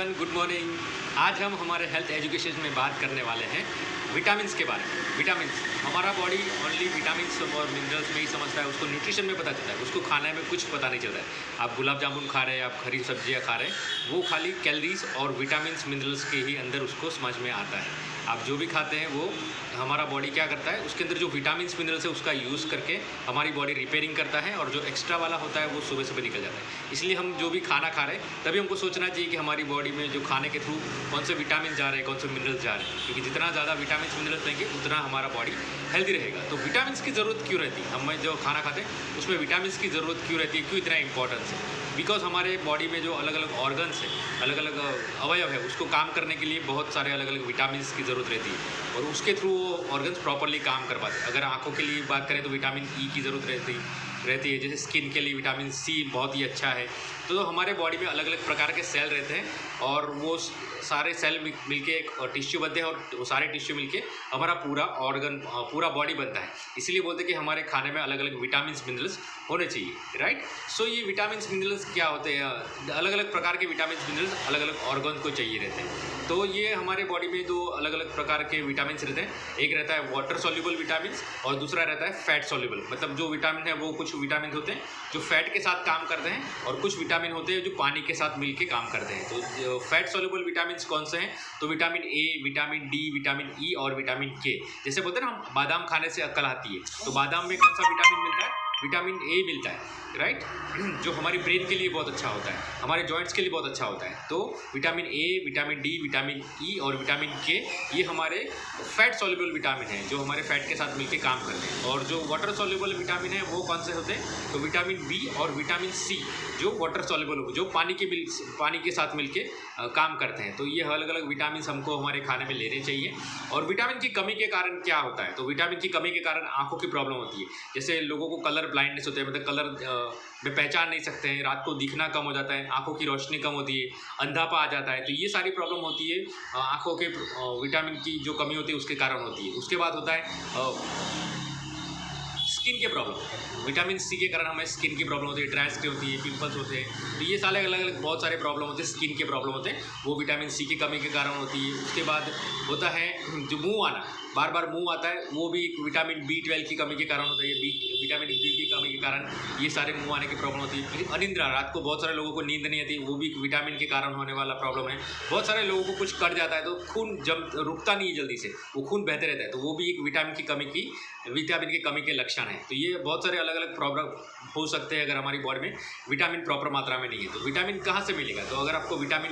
Everyone, good morning. आज हम हमारे हेल्थ एजुकेशन में बात करने वाले हैं विटामिन्स के बारे में। विटामिन्स, हमारा बॉडी ओनली विटामिन्स और मिनरल्स में ही समझता है, उसको न्यूट्रिशन में पता चलता है, उसको खाने में कुछ पता नहीं चलता है। आप गुलाब जामुन खा रहे हैं, आप हरी सब्जियां खा रहे हैं, वो खाली कैलोरीज और विटामिन्स मिनरल्स के ही अंदर उसको समझ में आता है। आप जो भी खाते हैं वो हमारा बॉडी क्या करता है, उसके अंदर जो विटामिन्स मिनरल्स है उसका यूज़ करके हमारी बॉडी रिपेयरिंग करता है, और जो एक्स्ट्रा वाला होता है वो सुबह सुबह निकल जाता है। इसलिए हम जो भी खाना खा रहे हैं तभी हमको सोचना चाहिए कि हमारी बॉडी में जो खाने के थ्रू कौन से विटामिन जा रहे हैं, कौन से मिनरल्स जा रहे हैं, क्योंकि जितना ज़्यादा विटामिन्स मिनरल्स लेंगे उतना हमारा बॉडी हेल्दी रहेगा। तो विटामिन्स की ज़रूरत क्यों रहती है, हम जो खाना खाते हैं उसमें विटामिन्स की ज़रूरत क्यों रहती है, क्यों इतना इंपॉर्टेंस है? बिकॉज हमारे बॉडी में जो अलग अलग ऑर्गन्स है, अलग अलग अवयव है, उसको काम करने के लिए बहुत सारे अलग अलग विटामिन्स की ज़रूरत रहती है, और उसके थ्रू वो ऑर्गन्स प्रॉपरली काम कर पाते हैं। अगर आंखों के लिए बात करें तो विटामिन ई की ज़रूरत रहती है, जैसे स्किन के लिए विटामिन सी बहुत ही अच्छा है। तो हमारे बॉडी में अलग अलग प्रकार के सेल रहते हैं, और वो सारे सेल मिलके एक टिश्यू बनते हैं, और वो सारे टिश्यू मिलके हमारा पूरा ऑर्गन, पूरा बॉडी बनता है। इसीलिए बोलते हैं कि हमारे खाने में अलग अलग विटामिन्स मिनरल्स होने चाहिए, राइट। सो ये विटामिन्स मिनरल्स क्या होते हैं, अलग अलग प्रकार के विटामिन्स मिनरल्स अलग अलग ऑर्गन को चाहिए रहते हैं। तो ये हमारे बॉडी में दो अलग अलग प्रकार के विटामिन्स रहते हैं, एक रहता है वाटर सॉल्युबल विटामिन्स और दूसरा रहता है फैट सॉल्युबल। मतलब जो विटामिन है वो कुछ विटामिन होते हैं जो फैट के साथ काम करते हैं, और कुछ विटामिन होते हैं जो पानी के साथ मिलके काम करते हैं। तो फैट सॉल्युबल विटामिन्स कौन से हैं, तो vitamin A, vitamin D, vitamin E और विटामिन के। जैसे बोलते हैं ना, हम बादाम खाने से अक्ल आती है, तो बादाम में कौन सा विटामिन मिलता है, विटामिन ए मिलता है, राइट, जो हमारी ब्रेन के लिए बहुत अच्छा होता है, हमारे जॉइंट्स के लिए बहुत अच्छा होता है। तो vitamin A, vitamin D, vitamin E और विटामिन के, ये हमारे फैट सॉल्युबल विटामिन हैं जो हमारे फैट के साथ मिलके काम करते हैं। और जो वाटर सॉल्युबल विटामिन है वो कौन से होते हैं, तो विटामिन बी और विटामिन सी, जो वाटर सॉल्युबल हो, जो पानी के साथ मिलके काम करते हैं। तो ये अलग अलग विटामिन हमको हमारे खाने में लेने चाहिए। और विटामिन की कमी के कारण क्या होता है, तो विटामिन की कमी के कारण आंखों की प्रॉब्लम होती है। जैसे लोगों को कलर ब्लाइंडनेस होता है, मतलब कलर में पहचान नहीं सकते हैं, रात को दिखना कम हो जाता है, आंखों की रोशनी कम होती है, अंधापा आ जाता है। तो ये सारी प्रॉब्लम होती है आंखों के विटामिन की जो कमी होती है उसके कारण होती है। उसके बाद होता है स्किन के प्रॉब्लम। विटामिन सी के कारण हमें स्किन की प्रॉब्लम होती है, ड्राई स्किन होती है, पिंपल्स होते हैं। तो ये सारे अलग अलग बहुत सारे प्रॉब्लम होते हैं, स्किन के प्रॉब्लम होते हैं, वो विटामिन सी की कमी के कारण होती है। उसके बाद होता है जो मुंह आना, बार बार मुंह आता है, वो भी विटामिन B12 की कमी के कारण होता है। विटामिन बी की कमी के कारण ये सारे मुंह आने की प्रॉब्लम होती है। फिर अनिद्रा, रात को बहुत सारे लोगों को नींद नहीं आती, वो भी विटामिन के कारण होने वाला प्रॉब्लम है। बहुत सारे लोगों को कुछ कट जाता है तो खून जम रुकता नहीं है जल्दी से, वो खून बहते रहता है, तो वो भी एक विटामिन की कमी के लक्षण है। तो ये बहुत सारे अलग अलग प्रॉब्लम हो सकते हैं अगर हमारी बॉडी में विटामिन प्रॉपर मात्रा में नहीं है। तो विटामिन कहाँ से मिलेगा, तो अगर आपको विटामिन